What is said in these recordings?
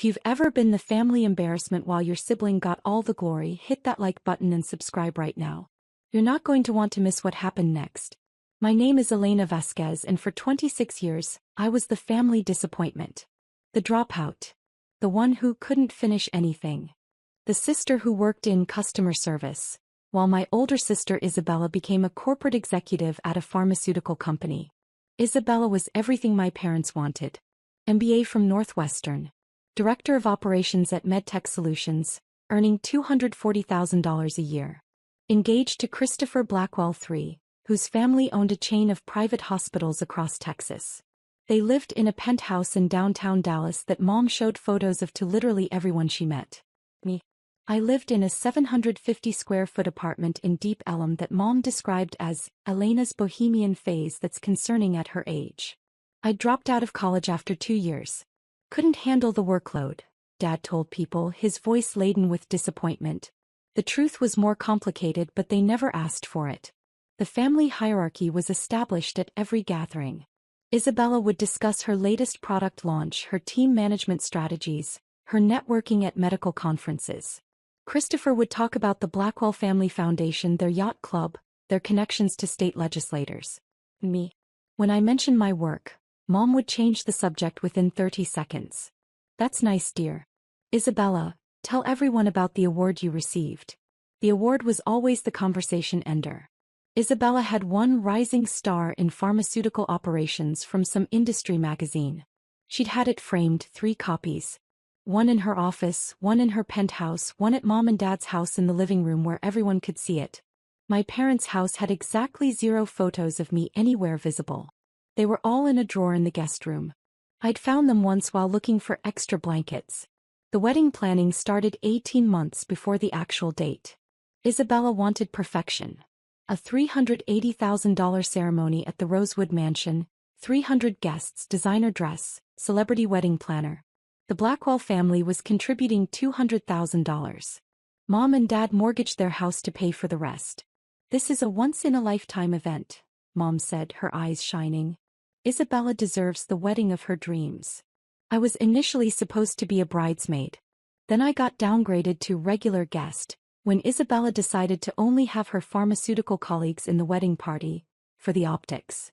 If you've ever been the family embarrassment while your sibling got all the glory, hit that like button and subscribe right now. You're not going to want to miss what happened next. My name is Elena Vasquez, and for 26 years, I was the family disappointment. The dropout. The one who couldn't finish anything. The sister who worked in customer service, while my older sister Isabella became a corporate executive at a pharmaceutical company. Isabella was everything my parents wanted. MBA from Northwestern. Director of Operations at MedTech Solutions, earning $240,000 a year. Engaged to Christopher Blackwell III, whose family owned a chain of private hospitals across Texas. They lived in a penthouse in downtown Dallas that Mom showed photos of to literally everyone she met. Me. I lived in a 750-square-foot apartment in Deep Ellum that Mom described as Elena's bohemian phase that's concerning at her age. I dropped out of college after 2 years. Couldn't handle the workload, Dad told people, his voice laden with disappointment. The truth was more complicated, but they never asked for it. The family hierarchy was established at every gathering. Isabella would discuss her latest product launch, her team management strategies, her networking at medical conferences. Christopher would talk about the Blackwell Family Foundation, their yacht club, their connections to state legislators. Me. When I mentioned my work, Mom would change the subject within 30 seconds. That's nice, dear. Isabella, tell everyone about the award you received. The award was always the conversation ender. Isabella had won Rising Star in Pharmaceutical Operations from some industry magazine. She'd had it framed, 3 copies. One in her office, one in her penthouse, one at Mom and Dad's house in the living room where everyone could see it. My parents' house had exactly 0 photos of me anywhere visible. They were all in a drawer in the guest room. I'd found them once while looking for extra blankets. The wedding planning started 18 months before the actual date. Isabella wanted perfection. A $380,000 ceremony at the Rosewood Mansion, 300 guests, designer dress, celebrity wedding planner. The Blackwell family was contributing $200,000. Mom and Dad mortgaged their house to pay for the rest. This is a once-in-a-lifetime event, Mom said, her eyes shining. Isabella deserves the wedding of her dreams. I was initially supposed to be a bridesmaid. Then I got downgraded to regular guest, when Isabella decided to only have her pharmaceutical colleagues in the wedding party, for the optics.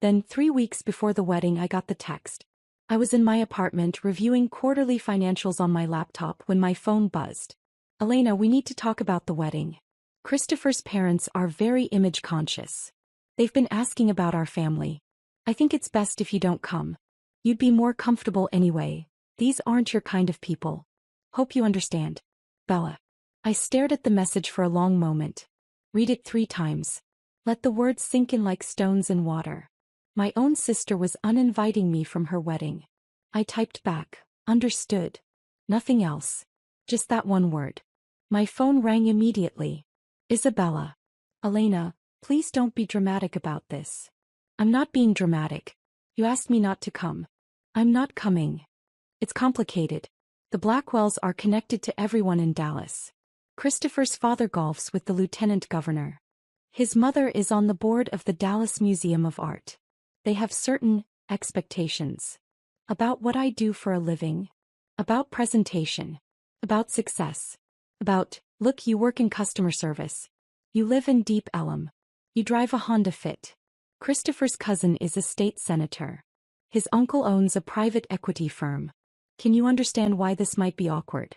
Then 3 weeks before the wedding I got the text. I was in my apartment reviewing quarterly financials on my laptop when my phone buzzed. Elena, we need to talk about the wedding. Christopher's parents are very image conscious. They've been asking about our family. I think it's best if you don't come. You'd be more comfortable anyway. These aren't your kind of people. Hope you understand. Bella. I stared at the message for a long moment. Read it 3 times. Let the words sink in like stones in water. My own sister was uninviting me from her wedding. I typed back, understood. Nothing else. Just that one word. My phone rang immediately. Isabella. Elena, please don't be dramatic about this. I'm not being dramatic. You asked me not to come. I'm not coming. It's complicated. The Blackwells are connected to everyone in Dallas. Christopher's father golfs with the lieutenant governor. His mother is on the board of the Dallas Museum of Art. They have certain expectations. About what I do for a living. About presentation. About success. About, look, you work in customer service. You live in Deep Ellum. You drive a Honda Fit. Christopher's cousin is a state senator. His uncle owns a private equity firm. Can you understand why this might be awkward?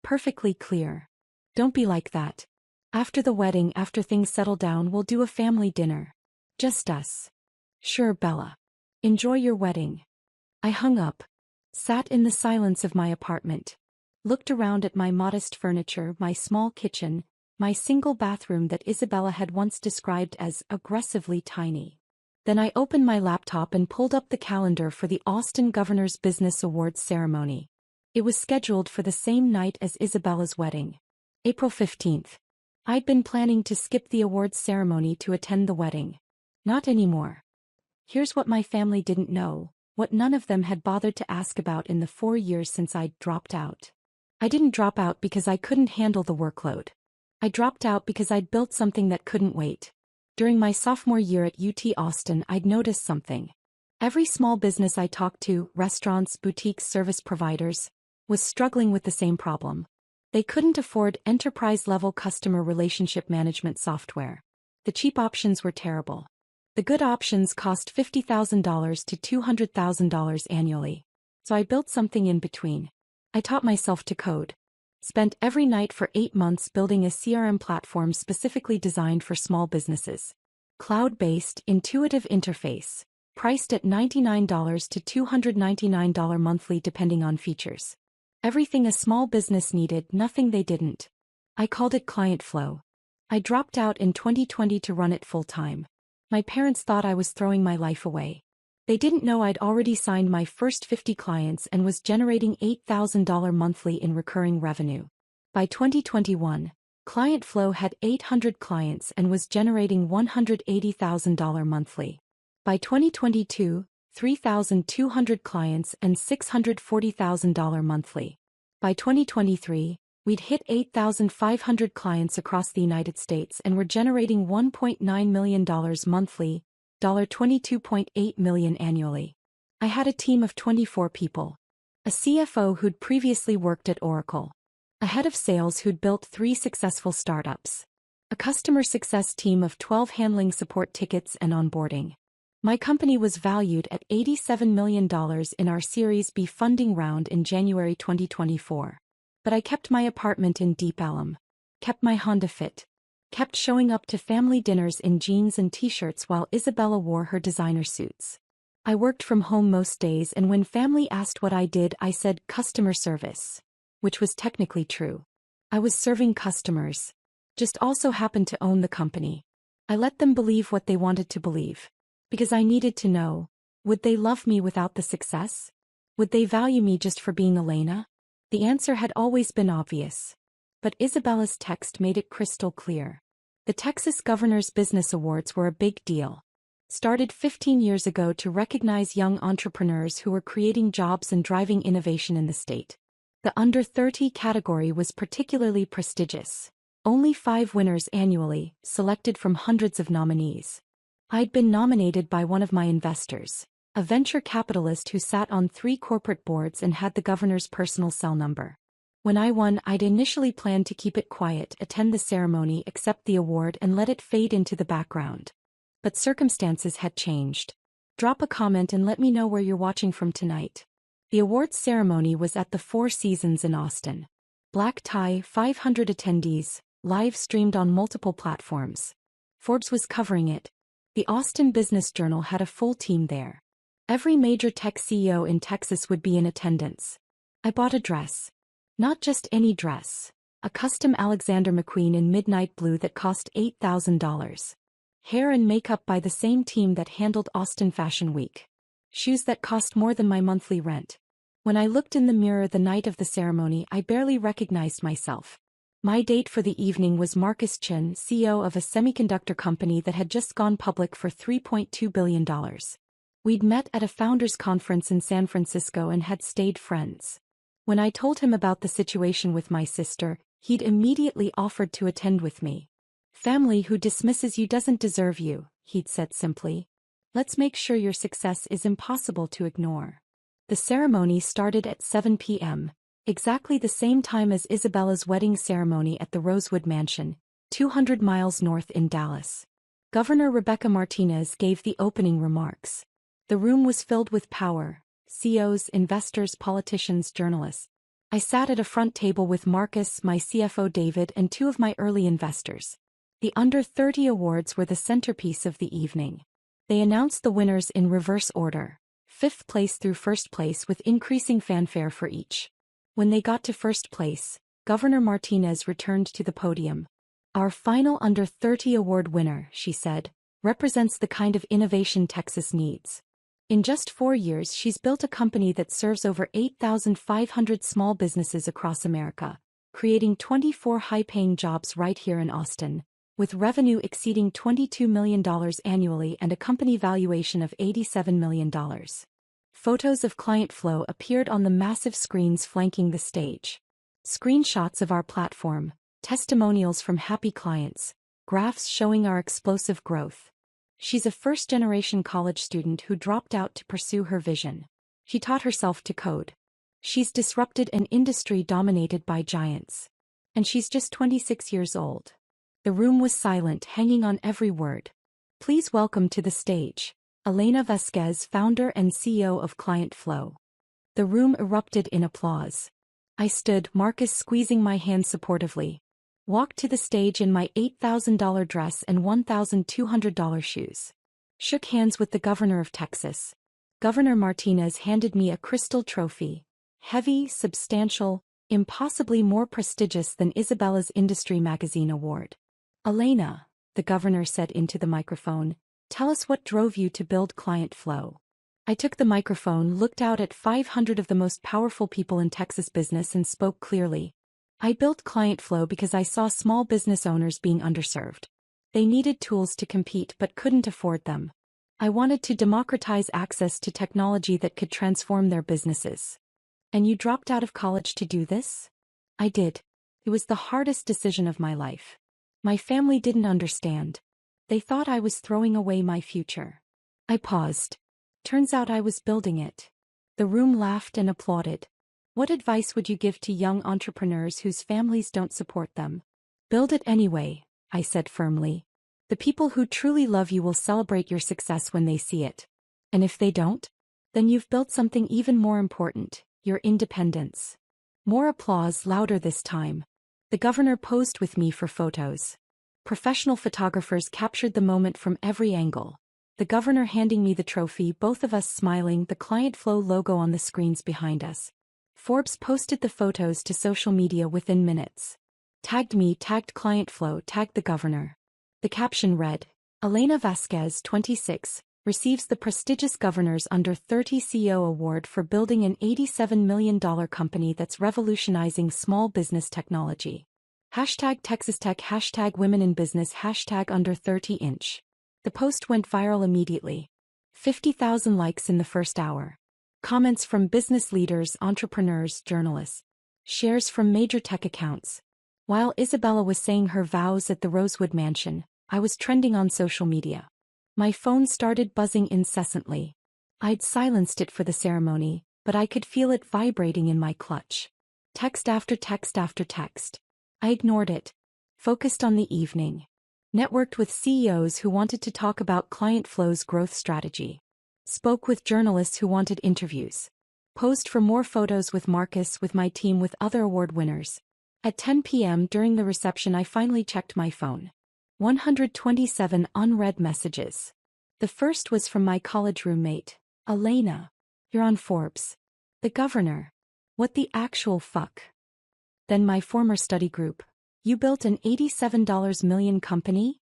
Perfectly clear. Don't be like that. After the wedding, after things settle down, we'll do a family dinner. Just us. Sure, Bella. Enjoy your wedding. I hung up. Sat in the silence of my apartment. Looked around at my modest furniture, my small kitchen, my single bathroom that Isabella had once described as aggressively tiny. Then I opened my laptop and pulled up the calendar for the Austin Governor's Business Awards ceremony. It was scheduled for the same night as Isabella's wedding. April 15th. I'd been planning to skip the awards ceremony to attend the wedding. Not anymore. Here's what my family didn't know, what none of them had bothered to ask about in the 4 years since I'd dropped out. I didn't drop out because I couldn't handle the workload. I dropped out because I'd built something that couldn't wait. During my sophomore year at UT Austin, I'd noticed something. Every small business I talked to, restaurants, boutiques, service providers, was struggling with the same problem. They couldn't afford enterprise-level customer relationship management software. The cheap options were terrible. The good options cost $50,000 to $200,000 annually. So I built something in between. I taught myself to code. Spent every night for 8 months building a CRM platform specifically designed for small businesses. Cloud-based, intuitive interface. Priced at $99 to $299 monthly depending on features. Everything a small business needed, nothing they didn't. I called it Client Flow. I dropped out in 2020 to run it full-time. My parents thought I was throwing my life away. They didn't know I'd already signed my first 50 clients and was generating $8,000 monthly in recurring revenue. By 2021, Client Flow had 800 clients and was generating $180,000 monthly. By 2022, 3,200 clients and $640,000 monthly. By 2023, we'd hit 8,500 clients across the United States and were generating $1.9 million monthly, $22.8 million annually. I had a team of 24 people. A CFO who'd previously worked at Oracle. A head of sales who'd built 3 successful startups. A customer success team of 12 handling support tickets and onboarding. My company was valued at $87 million in our Series B funding round in January 2024. But I kept my apartment in Deep Ellum. Kept my Honda Fit. Kept showing up to family dinners in jeans and t-shirts while Isabella wore her designer suits. I worked from home most days, and when family asked what I did, I said customer service. Which was technically true. I was serving customers. Just also happened to own the company. I let them believe what they wanted to believe. Because I needed to know, would they love me without the success? Would they value me just for being Elena? The answer had always been obvious. But Isabella's text made it crystal clear. The Texas Governor's Business Awards were a big deal. Started 15 years ago to recognize young entrepreneurs who were creating jobs and driving innovation in the state. The under 30 category was particularly prestigious. Only 5 winners annually, selected from hundreds of nominees. I'd been nominated by one of my investors, a venture capitalist who sat on 3 corporate boards and had the governor's personal cell number. When I won, I'd initially planned to keep it quiet, attend the ceremony, accept the award, and let it fade into the background. But circumstances had changed. Drop a comment and let me know where you're watching from tonight. The awards ceremony was at the Four Seasons in Austin. Black tie, 500 attendees, live streamed on multiple platforms. Forbes was covering it. The Austin Business Journal had a full team there. Every major tech CEO in Texas would be in attendance. I bought a dress. Not just any dress. A custom Alexander McQueen in midnight blue that cost $8,000. Hair and makeup by the same team that handled Austin Fashion Week. Shoes that cost more than my monthly rent. When I looked in the mirror the night of the ceremony, I barely recognized myself. My date for the evening was Marcus Chen, CEO of a semiconductor company that had just gone public for $3.2 billion. We'd met at a founders conference in San Francisco and had stayed friends. When I told him about the situation with my sister, he'd immediately offered to attend with me. Family who dismisses you doesn't deserve you, he'd said simply. Let's make sure your success is impossible to ignore. The ceremony started at 7 p.m., exactly the same time as Isabella's wedding ceremony at the Rosewood Mansion, 200 miles north in Dallas. Governor Rebecca Martinez gave the opening remarks. The room was filled with power, CEOs, investors, politicians, journalists. I sat at a front table with Marcus, my CFO David, and 2 of my early investors. The Under 30 Awards were the centerpiece of the evening. They announced the winners in reverse order, 5th place through 1st place with increasing fanfare for each. When they got to 1st place, Governor Martinez returned to the podium. Our final Under 30 award winner, she said, represents the kind of innovation Texas needs. In just 4 years, she's built a company that serves over 8,500 small businesses across America, creating 24 high-paying jobs right here in Austin, with revenue exceeding $22 million annually and a company valuation of $87 million. Photos of Client Flow appeared on the massive screens flanking the stage. Screenshots of our platform, testimonials from happy clients, graphs showing our explosive growth. She's a first-generation college student who dropped out to pursue her vision. She taught herself to code. She's disrupted an industry dominated by giants. And she's just 26 years old. The room was silent, hanging on every word. Please welcome to the stage, Elena Vasquez, founder and CEO of Client Flow. The room erupted in applause. I stood, Marcus squeezing my hand supportively. Walked to the stage in my $8,000 dress and $1,200 shoes. Shook hands with the governor of Texas. Governor Martinez handed me a crystal trophy. Heavy, substantial, impossibly more prestigious than Isabella's Industry Magazine Award. Elena, the governor said into the microphone, tell us what drove you to build Client Flow. I took the microphone, looked out at 500 of the most powerful people in Texas business and spoke clearly. I built Client Flow because I saw small business owners being underserved. They needed tools to compete but couldn't afford them. I wanted to democratize access to technology that could transform their businesses. And you dropped out of college to do this? I did. It was the hardest decision of my life. My family didn't understand. They thought I was throwing away my future. I paused. Turns out I was building it. The room laughed and applauded. What advice would you give to young entrepreneurs whose families don't support them? Build it anyway, I said firmly. The people who truly love you will celebrate your success when they see it. And if they don't? Then you've built something even more important, your independence. More applause, louder this time. The governor posed with me for photos. Professional photographers captured the moment from every angle. The governor handing me the trophy, both of us smiling, the Client Flow logo on the screens behind us. Forbes posted the photos to social media within minutes. Tagged me, tagged Client Flow, tagged the governor. The caption read, Elena Vasquez, 26, receives the prestigious Governor's Under 30 CEO Award for building an $87 million company that's revolutionizing small business technology. Hashtag Texas Tech, hashtag Women in Business, hashtag Under 30 Inch. The post went viral immediately. 50,000 likes in the first hour. Comments from business leaders, entrepreneurs, journalists. Shares from major tech accounts. While Isabella was saying her vows at the Rosewood Mansion, I was trending on social media. My phone started buzzing incessantly. I'd silenced it for the ceremony, but I could feel it vibrating in my clutch. Text after text after text. I ignored it. Focused on the evening. Networked with CEOs who wanted to talk about Client Flow's growth strategy. Spoke with journalists who wanted interviews. Posed for more photos with Marcus, with my team, with other award winners. At 10 p.m. during the reception I finally checked my phone. 127 unread messages. The first was from my college roommate. Elena. You're on Forbes. The governor. What the actual fuck? Then my former study group. You built an $87 million company?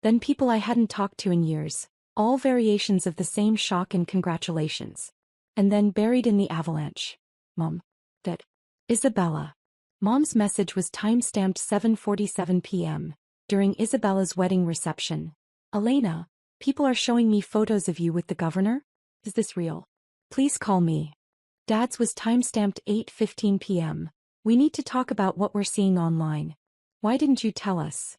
Then people I hadn't talked to in years. All variations of the same shock and congratulations. And then buried in the avalanche. Mom. That. Isabella. Mom's message was time-stamped 7:47 p.m. during Isabella's wedding reception. Elena, people are showing me photos of you with the governor? Is this real? Please call me. Dad's was time-stamped 8:15 p.m. We need to talk about what we're seeing online. Why didn't you tell us?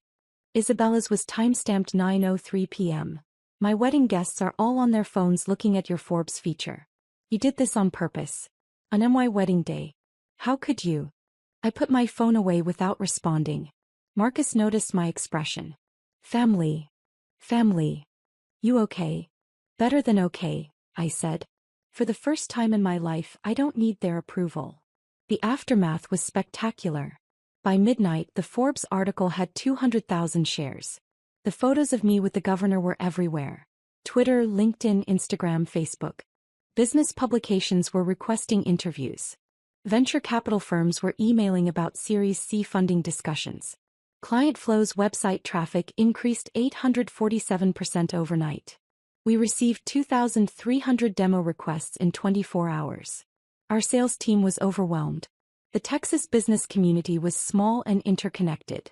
Isabella's was time-stamped 9:03 p.m. My wedding guests are all on their phones looking at your Forbes feature. You did this on purpose. On my wedding day. How could you? I put my phone away without responding. Marcus noticed my expression. Family. Family. You okay? Better than okay, I said. For the first time in my life, I don't need their approval. The aftermath was spectacular. By midnight, the Forbes article had 200,000 shares. The photos of me with the governor were everywhere. Twitter, LinkedIn, Instagram, Facebook. Business publications were requesting interviews. Venture capital firms were emailing about Series C funding discussions. Client Flow's website traffic increased 847% overnight. We received 2,300 demo requests in 24 hours. Our sales team was overwhelmed. The Texas business community was small and interconnected.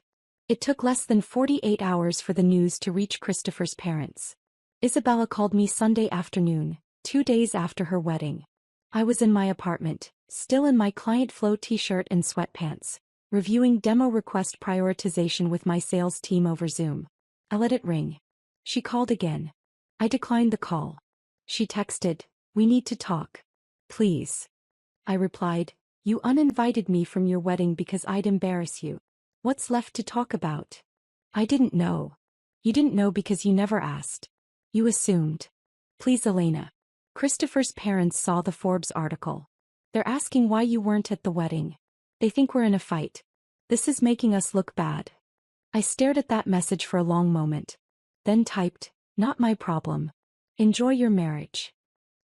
It took less than 48 hours for the news to reach Christopher's parents. Isabella called me Sunday afternoon, 2 days after her wedding. I was in my apartment, still in my Client Flow t-shirt and sweatpants, reviewing demo request prioritization with my sales team over Zoom. I let it ring. She called again. I declined the call. She texted, "We need to talk. Please." I replied. You uninvited me from your wedding because I'd embarrass you. What's left to talk about? I didn't know. You didn't know because you never asked. You assumed. Please, Elena. Christopher's parents saw the Forbes article. They're asking why you weren't at the wedding. They think we're in a fight. This is making us look bad. I stared at that message for a long moment. Then typed, not my problem. Enjoy your marriage.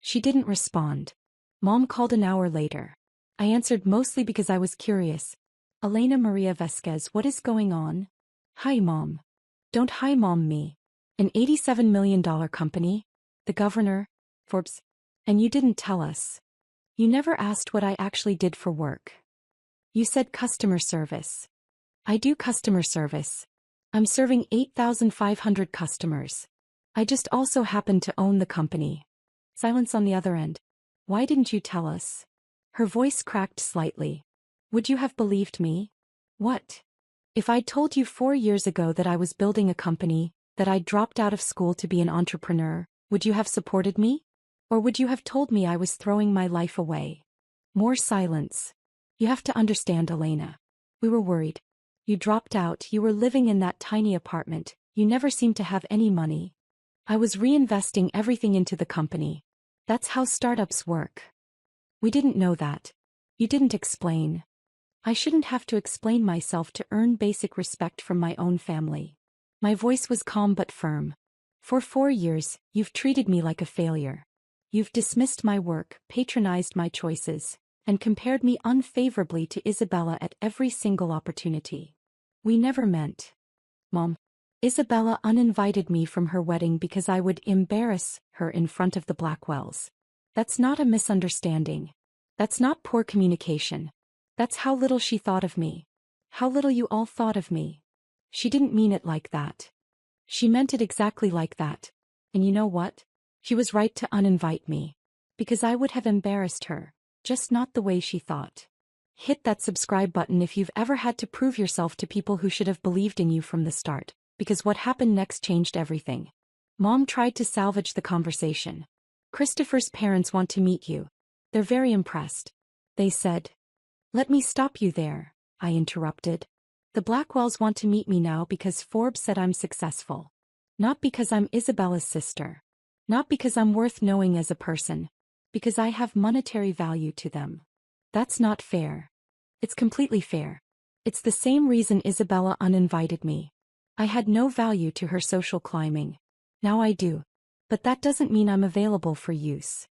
She didn't respond. Mom called an hour later. I answered mostly because I was curious. Elena Maria Vasquez, what is going on? Hi, Mom. Don't hi, Mom me. An $87 million company? The governor? Forbes? And you didn't tell us. You never asked what I actually did for work. You said customer service. I do customer service. I'm serving 8,500 customers. I just also happen to own the company. Silence on the other end. Why didn't you tell us? Her voice cracked slightly. Would you have believed me? What? If I'd told you 4 years ago that I was building a company, that I'd dropped out of school to be an entrepreneur, would you have supported me? Or would you have told me I was throwing my life away? More silence. You have to understand, Elena. We were worried. You dropped out, you were living in that tiny apartment, you never seemed to have any money. I was reinvesting everything into the company. That's how startups work. We didn't know that. You didn't explain. I shouldn't have to explain myself to earn basic respect from my own family. My voice was calm but firm. For 4 years, you've treated me like a failure. You've dismissed my work, patronized my choices, and compared me unfavorably to Isabella at every single opportunity. We never meant. Mom. Isabella uninvited me from her wedding because I would embarrass her in front of the Blackwells. That's not a misunderstanding. That's not poor communication. That's how little she thought of me. How little you all thought of me. She didn't mean it like that. She meant it exactly like that. And you know what? She was right to uninvite me. Because I would have embarrassed her, just not the way she thought. Hit that subscribe button if you've ever had to prove yourself to people who should have believed in you from the start. Because what happened next changed everything. Mom tried to salvage the conversation. Christopher's parents want to meet you. They're very impressed. They said. Let me stop you there, I interrupted. The Blackwells want to meet me now because Forbes said I'm successful. Not because I'm Isabella's sister. Not because I'm worth knowing as a person. Because I have monetary value to them. That's not fair. It's completely fair. It's the same reason Isabella uninvited me. I had no value to her social climbing. Now I do. But that doesn't mean I'm available for use.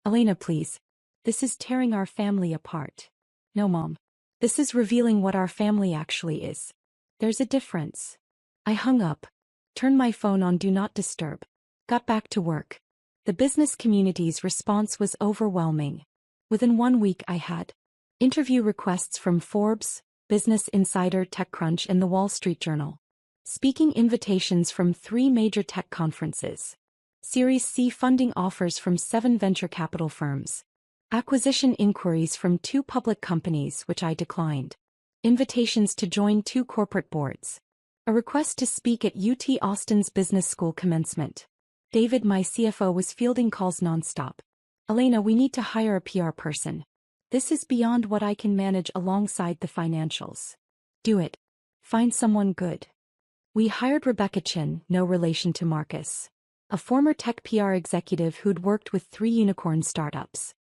Elena, please. This is tearing our family apart. No, Mom. This is revealing what our family actually is. There's a difference. I hung up. Turned my phone on Do Not Disturb. Got back to work. The business community's response was overwhelming. Within 1 week I had interview requests from Forbes, Business Insider, TechCrunch, and The Wall Street Journal. Speaking invitations from 3 major tech conferences. Series C funding offers from 7 venture capital firms. Acquisition inquiries from 2 public companies which I declined. Invitations to join 2 corporate boards. A request to speak at UT Austin's business school commencement. David, my CFO, was fielding calls nonstop. Elena, we need to hire a PR person. This is beyond what I can manage alongside the financials. Do it. Find someone good. We hired Rebecca Chin, no relation to Marcus. A former tech PR executive who'd worked with 3 unicorn startups.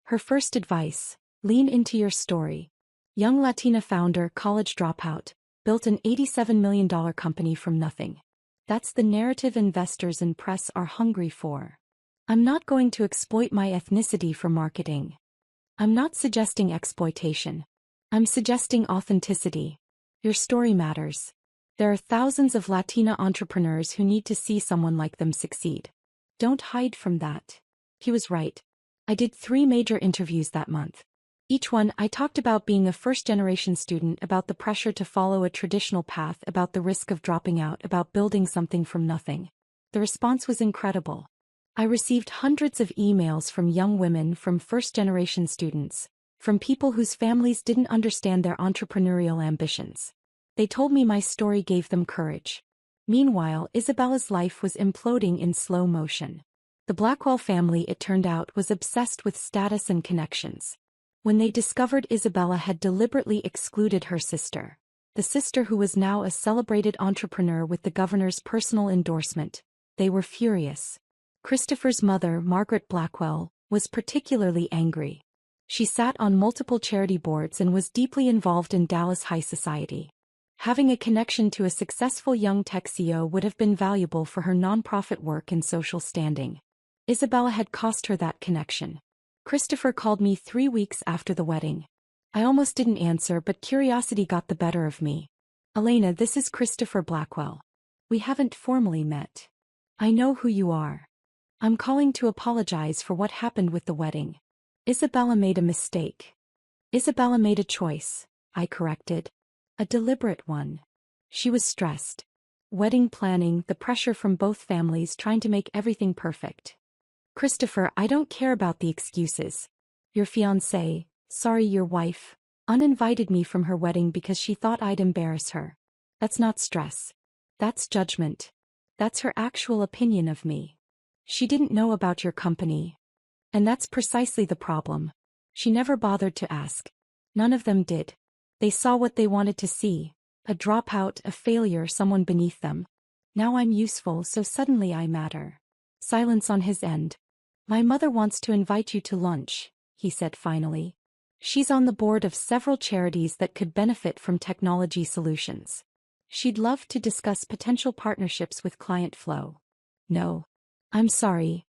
Her first advice, lean into your story. Young Latina founder, college dropout, built an $87 million company from nothing. That's the narrative investors and press are hungry for. I'm not going to exploit my ethnicity for marketing. I'm not suggesting exploitation. I'm suggesting authenticity. Your story matters. There are thousands of Latina entrepreneurs who need to see someone like them succeed. Don't hide from that. He was right. I did 3 major interviews that month. Each one, I talked about being a first-generation student, about the pressure to follow a traditional path, about the risk of dropping out, about building something from nothing. The response was incredible. I received hundreds of emails from young women, from first-generation students, from people whose families didn't understand their entrepreneurial ambitions. They told me my story gave them courage. Meanwhile, Isabella's life was imploding in slow motion. The Blackwell family, it turned out, was obsessed with status and connections. When they discovered Isabella had deliberately excluded her sister, the sister who was now a celebrated entrepreneur with the governor's personal endorsement, they were furious. Christopher's mother, Margaret Blackwell, was particularly angry. She sat on multiple charity boards and was deeply involved in Dallas high society. Having a connection to a successful young tech CEO would have been valuable for her nonprofit work and social standing. Isabella had cost her that connection. Christopher called me 3 weeks after the wedding. I almost didn't answer, but curiosity got the better of me. Elena, this is Christopher Blackwell. We haven't formally met. I know who you are. I'm calling to apologize for what happened with the wedding. Isabella made a mistake. Isabella made a choice, I corrected. A deliberate one. She was stressed. Wedding planning, the pressure from both families trying to make everything perfect. Christopher, I don't care about the excuses. Your fiancée, sorry, your wife, uninvited me from her wedding because she thought I'd embarrass her. That's not stress. That's judgment. That's her actual opinion of me. She didn't know about your company. And that's precisely the problem. She never bothered to ask. None of them did. They saw what they wanted to see. A dropout, a failure, someone beneath them. Now I'm useful, so suddenly I matter. Silence on his end. My mother wants to invite you to lunch, he said finally. She's on the board of several charities that could benefit from technology solutions. She'd love to discuss potential partnerships with Client Flow. No. I'm sorry.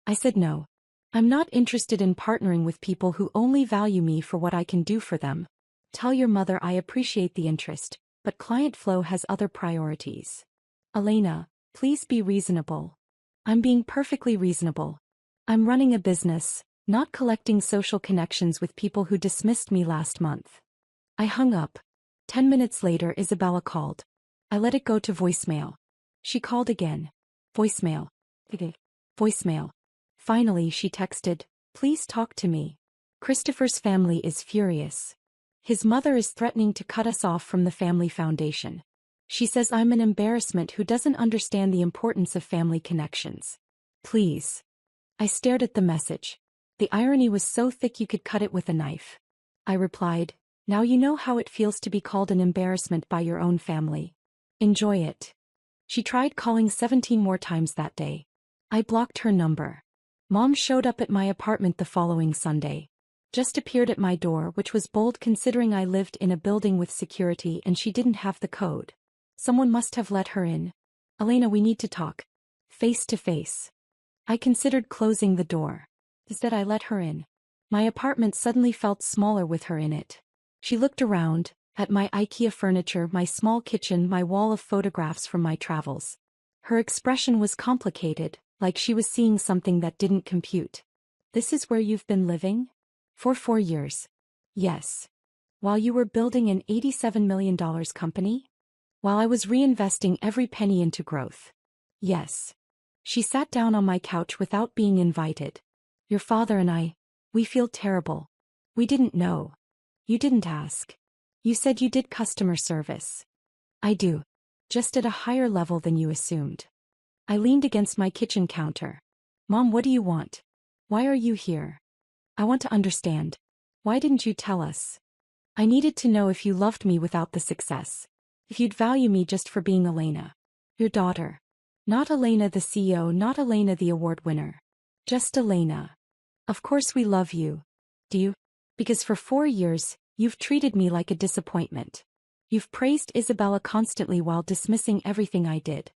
I said no. I'm not interested in partnering with people who only value me for what I can do for them. Tell your mother I appreciate the interest, but Client Flow has other priorities. Elena, please be reasonable. I'm being perfectly reasonable. I'm running a business, not collecting social connections with people who dismissed me last month. I hung up. 10 minutes later, Isabella called. I let it go to voicemail. She called again. Voicemail. Voicemail. Finally, she texted, please talk to me. Christopher's family is furious. His mother is threatening to cut us off from the family foundation. She says I'm an embarrassment who doesn't understand the importance of family connections. Please. I stared at the message. The irony was so thick you could cut it with a knife. I replied, now you know how it feels to be called an embarrassment by your own family. Enjoy it. She tried calling 17 more times that day. I blocked her number. Mom showed up at my apartment the following Sunday. Just appeared at my door, which was bold considering I lived in a building with security and she didn't have the code. Someone must have let her in. Elena, we need to talk. Face to face. I considered closing the door. Instead, I let her in. My apartment suddenly felt smaller with her in it. She looked around, at my IKEA furniture, my small kitchen, my wall of photographs from my travels. Her expression was complicated, like she was seeing something that didn't compute. This is where you've been living? For 4 years. Yes. While you were building an $87 million company? While I was reinvesting every penny into growth. Yes. She sat down on my couch without being invited. Your father and I, we feel terrible. We didn't know. You didn't ask. You said you did customer service. I do. Just at a higher level than you assumed. I leaned against my kitchen counter. Mom, what do you want? Why are you here? I want to understand. Why didn't you tell us? I needed to know if you loved me without the success. If you'd value me just for being Elena. Your daughter. Not Elena the CEO, not Elena the award winner. Just Elena. Of course we love you. Do you? Because for 4 years, you've treated me like a disappointment. You've praised Isabella constantly while dismissing everything I did.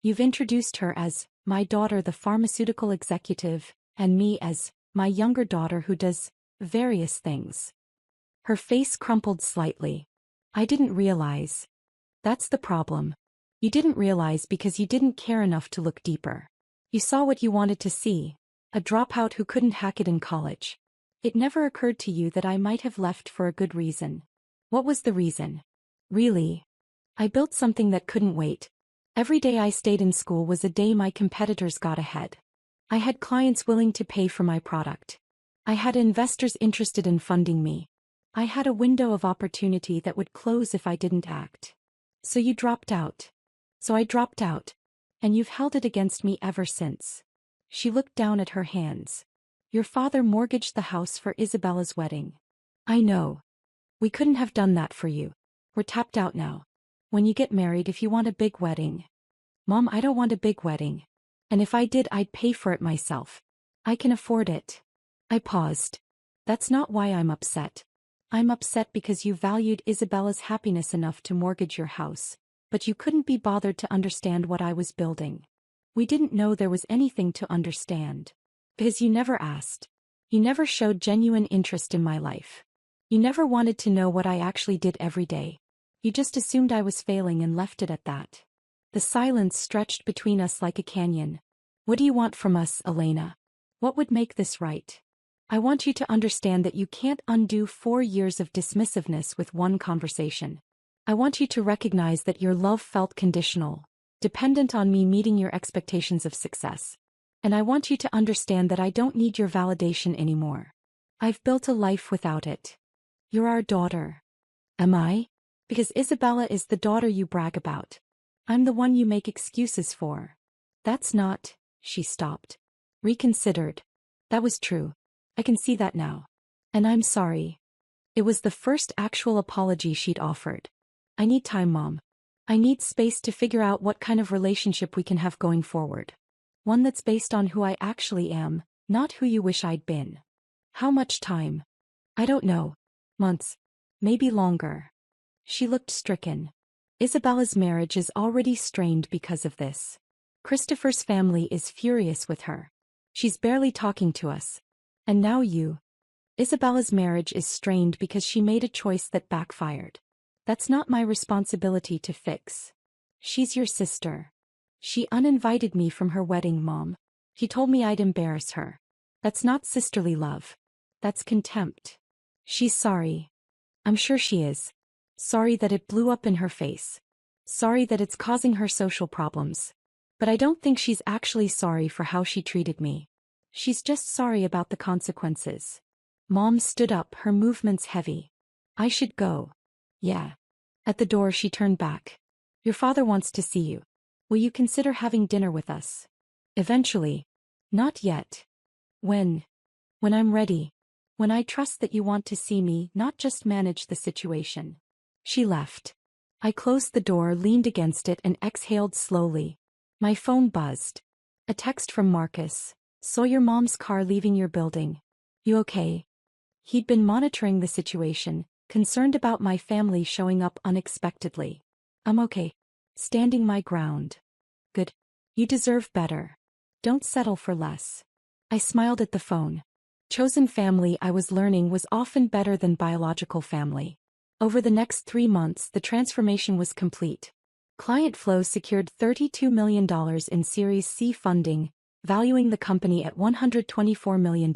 You've introduced her as my daughter, the pharmaceutical executive, and me as my younger daughter who does various things. Her face crumpled slightly. I didn't realize. That's the problem. You didn't realize because you didn't care enough to look deeper. You saw what you wanted to see, a dropout who couldn't hack it in college. It never occurred to you that I might have left for a good reason. What was the reason? Really? I built something that couldn't wait. Every day I stayed in school was a day my competitors got ahead. I had clients willing to pay for my product. I had investors interested in funding me. I had a window of opportunity that would close if I didn't act. So you dropped out. So I dropped out. And you've held it against me ever since. She looked down at her hands. Your father mortgaged the house for Isabella's wedding. I know. We couldn't have done that for you. We're tapped out now. When you get married, if you want a big wedding. Mom, I don't want a big wedding. And if I did, I'd pay for it myself. I can afford it. I paused. That's not why I'm upset. I'm upset because you valued Isabella's happiness enough to mortgage your house, but you couldn't be bothered to understand what I was building. We didn't know there was anything to understand. Because you never asked. You never showed genuine interest in my life. You never wanted to know what I actually did every day. You just assumed I was failing and left it at that. The silence stretched between us like a canyon. What do you want from us, Elena? What would make this right? I want you to understand that you can't undo 4 years of dismissiveness with one conversation. I want you to recognize that your love felt conditional, dependent on me meeting your expectations of success. And I want you to understand that I don't need your validation anymore. I've built a life without it. You're our daughter. Am I? Because Isabella is the daughter you brag about. I'm the one you make excuses for. That's not, she stopped. Reconsidered. That was true. I can see that now. And I'm sorry. It was the first actual apology she'd offered. I need time, Mom. I need space to figure out what kind of relationship we can have going forward. One that's based on who I actually am, not who you wish I'd been. How much time? I don't know. Months. Maybe longer. She looked stricken. Isabella's marriage is already strained because of this. Christopher's family is furious with her. She's barely talking to us. And now you. Isabella's marriage is strained because she made a choice that backfired. That's not my responsibility to fix. She's your sister. She uninvited me from her wedding, Mom. He told me I'd embarrass her. That's not sisterly love. That's contempt. She's sorry. I'm sure she is. Sorry that it blew up in her face. Sorry that it's causing her social problems. But I don't think she's actually sorry for how she treated me. She's just sorry about the consequences. Mom stood up, her movements heavy. I should go. Yeah. At the door she turned back. Your father wants to see you. Will you consider having dinner with us? Eventually. Not yet. When? When I'm ready. When I trust that you want to see me, not just manage the situation. She left. I closed the door, leaned against it, and exhaled slowly. My phone buzzed. A text from Marcus. Saw your mom's car leaving your building. You okay? He'd been monitoring the situation, concerned about my family showing up unexpectedly. I'm okay. Standing my ground. Good. You deserve better. Don't settle for less. I smiled at the phone. Chosen family, I was learning, was often better than biological family. Over the next 3 months, the transformation was complete. Client Flow secured $32 million in Series C funding, valuing the company at $124 million.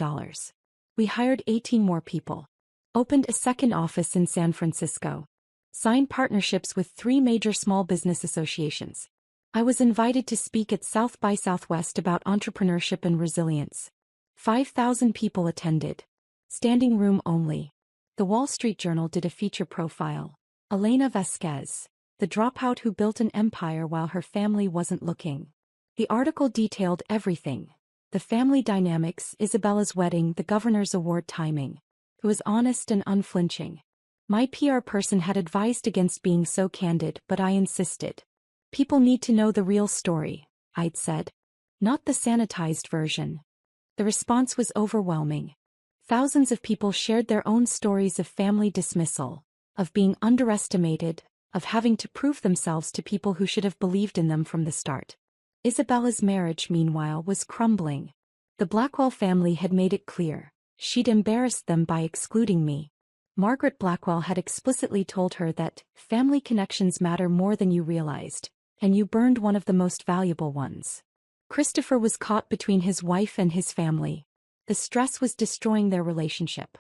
We hired 18 more people. Opened a second office in San Francisco. Signed partnerships with 3 major small business associations. I was invited to speak at South by Southwest about entrepreneurship and resilience. 5,000 people attended. Standing room only. The Wall Street Journal did a feature profile. Elena Vasquez, the dropout who built an empire while her family wasn't looking. The article detailed everything. The family dynamics, Isabella's wedding, the governor's award timing. It was honest and unflinching. My PR person had advised against being so candid, but I insisted. People need to know the real story, I'd said. Not the sanitized version. The response was overwhelming. Thousands of people shared their own stories of family dismissal, of being underestimated, of having to prove themselves to people who should have believed in them from the start. Isabella's marriage, meanwhile, was crumbling. The Blackwell family had made it clear. She'd embarrassed them by excluding me. Margaret Blackwell had explicitly told her that family connections matter more than you realized, and you burned one of the most valuable ones. Christopher was caught between his wife and his family. The stress was destroying their relationship.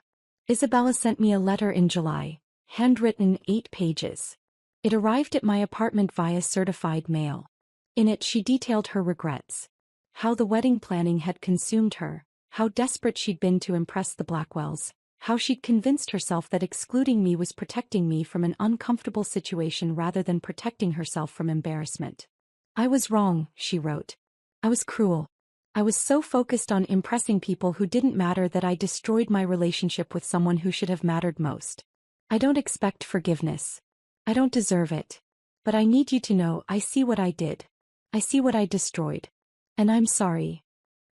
Isabella sent me a letter in July, handwritten, 8 pages. It arrived at my apartment via certified mail. In it she detailed her regrets. How the wedding planning had consumed her, how desperate she'd been to impress the Blackwells, how she'd convinced herself that excluding me was protecting me from an uncomfortable situation rather than protecting herself from embarrassment. I was wrong, she wrote. I was cruel. I was so focused on impressing people who didn't matter that I destroyed my relationship with someone who should have mattered most. I don't expect forgiveness. I don't deserve it. But I need you to know I see what I did. I see what I destroyed. And I'm sorry.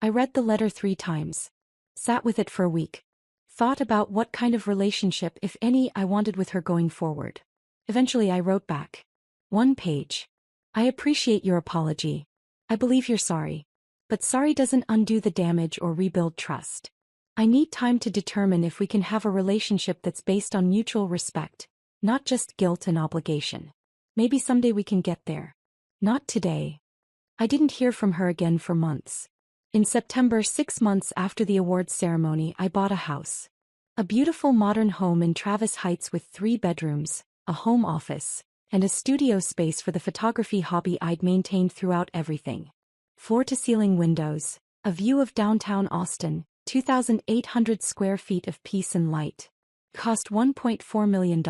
I read the letter 3 times. Sat with it for a week. Thought about what kind of relationship, if any, I wanted with her going forward. Eventually I wrote back. 1 page. I appreciate your apology. I believe you're sorry. But sorry doesn't undo the damage or rebuild trust. I need time to determine if we can have a relationship that's based on mutual respect, not just guilt and obligation. Maybe someday we can get there. Not today. I didn't hear from her again for months. In September, 6 months after the awards ceremony, I bought a house. A beautiful modern home in Travis Heights with 3 bedrooms, a home office, and a studio space for the photography hobby I'd maintained throughout everything. Floor-to-ceiling windows, a view of downtown Austin, 2,800 square feet of peace and light. Cost $1.4 million.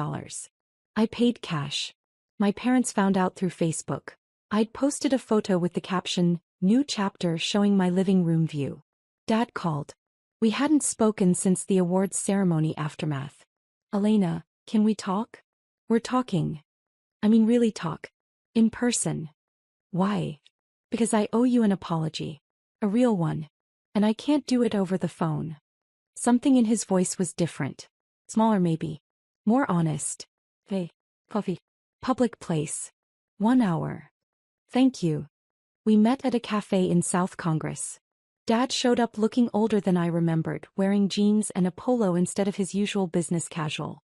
I paid cash. My parents found out through Facebook. I'd posted a photo with the caption, "New chapter," showing my living room view. Dad called. We hadn't spoken since the awards ceremony aftermath. "Elena, can we talk?" "We're talking. I mean really talk. In person." "Why?" "Because I owe you an apology. A real one. And I can't do it over the phone." Something in his voice was different. Smaller maybe. More honest. "Hey, coffee." "Public place. 1 hour." "Thank you." We met at a cafe in South Congress. Dad showed up looking older than I remembered, wearing jeans and a polo instead of his usual business casual.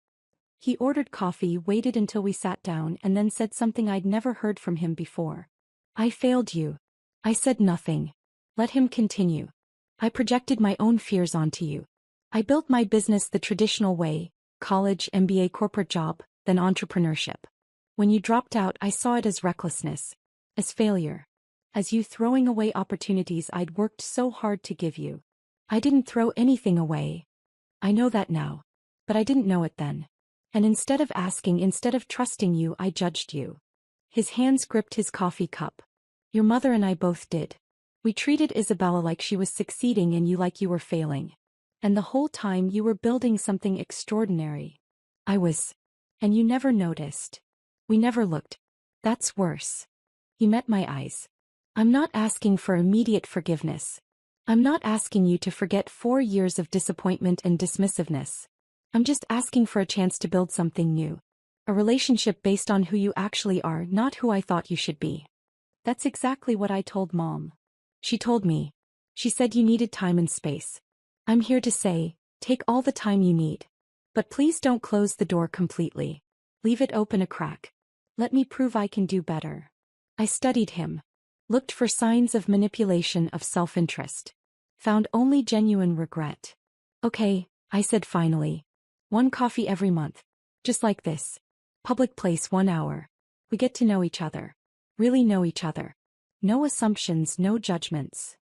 He ordered coffee, waited until we sat down, and then said something I'd never heard from him before. "I failed you." I said nothing. Let him continue. "I projected my own fears onto you. I built my business the traditional way, college, MBA, corporate job, then entrepreneurship. When you dropped out, I saw it as recklessness, as failure, as you throwing away opportunities I'd worked so hard to give you. I didn't throw anything away. I know that now. But I didn't know it then. And instead of asking, instead of trusting you, I judged you." His hands gripped his coffee cup. "Your mother and I both did. We treated Isabella like she was succeeding and you like you were failing. And the whole time you were building something extraordinary. I was. And you never noticed. We never looked. That's worse." He met my eyes. "I'm not asking for immediate forgiveness. I'm not asking you to forget 4 years of disappointment and dismissiveness. I'm just asking for a chance to build something new. A relationship based on who you actually are, not who I thought you should be." That's exactly what I told Mom. She told me. She said you needed time and space. I'm here to say, take all the time you need. But please don't close the door completely. Leave it open a crack. Let me prove I can do better. I studied him. Looked for signs of manipulation, of self-interest. Found only genuine regret. "Okay," I said finally. 1 coffee every month. Just like this. Public place, 1 hour. We get to know each other. Really know each other. No assumptions, no judgments.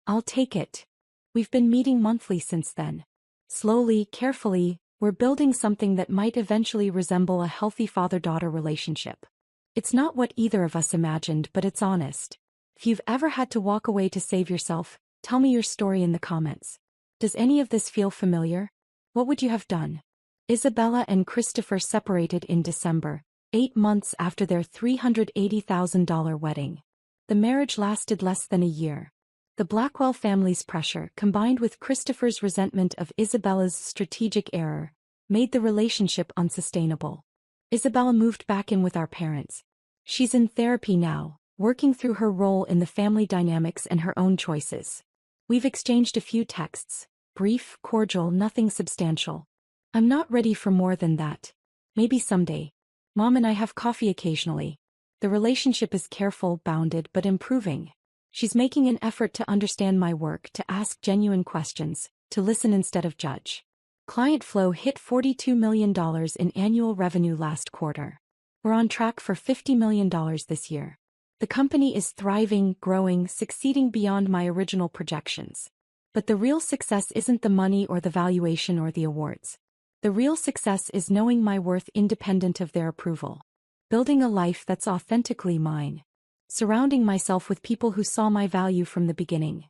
I'll take it. We've been meeting monthly since then. Slowly, carefully, we're building something that might eventually resemble a healthy father-daughter relationship. It's not what either of us imagined, but it's honest. If you've ever had to walk away to save yourself, tell me your story in the comments. Does any of this feel familiar? What would you have done? Isabella and Christopher separated in December, 8 months after their $380,000 wedding. The marriage lasted less than a year. The Blackwell family's pressure, combined with Christopher's resentment of Isabella's strategic error, made the relationship unsustainable. Isabella moved back in with our parents. She's in therapy now, working through her role in the family dynamics and her own choices. We've exchanged a few texts, brief, cordial, nothing substantial. I'm not ready for more than that. Maybe someday. Mom and I have coffee occasionally. The relationship is careful, bounded, but improving. She's making an effort to understand my work, to ask genuine questions, to listen instead of judge. Client flow hit $42 million in annual revenue last quarter. We're on track for $50 million this year. The company is thriving, growing, succeeding beyond my original projections. But the real success isn't the money or the valuation or the awards. The real success is knowing my worth independent of their approval. Building a life that's authentically mine. Surrounding myself with people who saw my value from the beginning.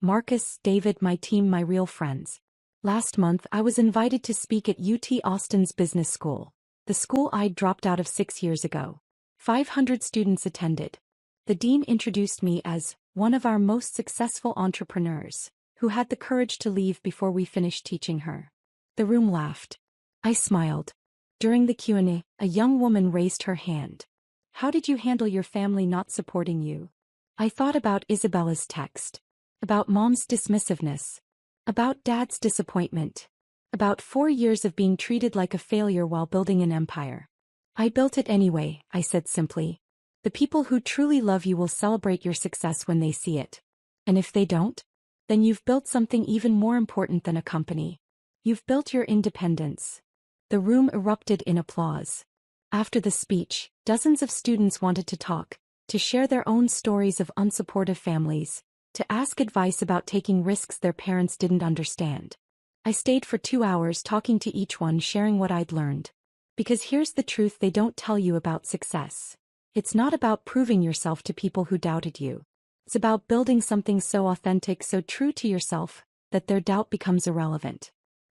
Marcus, David, my team, my real friends. Last month I was invited to speak at UT Austin's business school, the school I'd dropped out of 6 years ago. 500 students attended. The dean introduced me as one of our most successful entrepreneurs, who had the courage to leave before we finished teaching her. The room laughed. I smiled. During the Q&A, a young woman raised her hand. How did you handle your family not supporting you? I thought about Isabella's text. About mom's dismissiveness. About dad's disappointment. About 4 years of being treated like a failure while building an empire. I built it anyway, I said simply. The people who truly love you will celebrate your success when they see it. And if they don't? Then you've built something even more important than a company. You've built your independence. The room erupted in applause. After the speech, dozens of students wanted to talk, to share their own stories of unsupportive families, to ask advice about taking risks their parents didn't understand. I stayed for 2 hours talking to each one, sharing what I'd learned. Because here's the truth they don't tell you about success. It's not about proving yourself to people who doubted you. It's about building something so authentic, so true to yourself, that their doubt becomes irrelevant.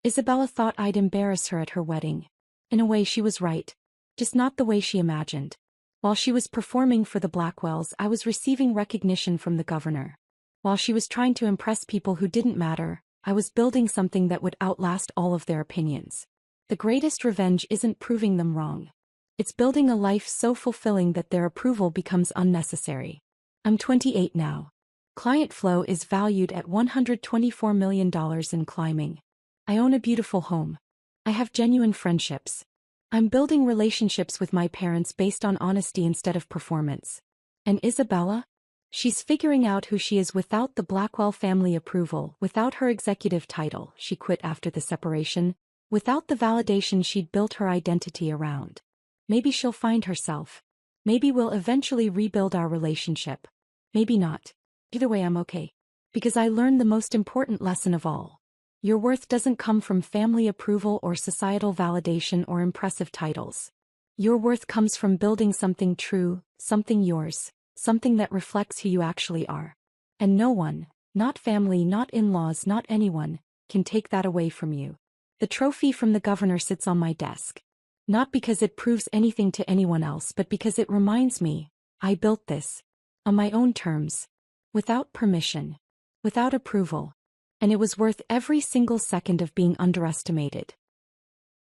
Isabella thought I'd embarrass her at her wedding. In a way she was right. Just not the way she imagined. While she was performing for the Blackwells, I was receiving recognition from the governor. While she was trying to impress people who didn't matter, I was building something that would outlast all of their opinions. The greatest revenge isn't proving them wrong. It's building a life so fulfilling that their approval becomes unnecessary. I'm 28 now. Client flow is valued at $124 million in climbing. I own a beautiful home. I have genuine friendships. I'm building relationships with my parents based on honesty instead of performance. And Isabella? She's figuring out who she is without the Blackwell family approval, without her executive title she quit after the separation, without the validation she'd built her identity around. Maybe she'll find herself. Maybe we'll eventually rebuild our relationship. Maybe not. Either way I'm okay. Because I learned the most important lesson of all. Your worth doesn't come from family approval or societal validation or impressive titles. Your worth comes from building something true, something yours. Something that reflects who you actually are. And no one, not family, not in-laws, not anyone, can take that away from you. The trophy from the governor sits on my desk. Not because it proves anything to anyone else, but because it reminds me, I built this. On my own terms. Without permission. Without approval. And it was worth every single second of being underestimated.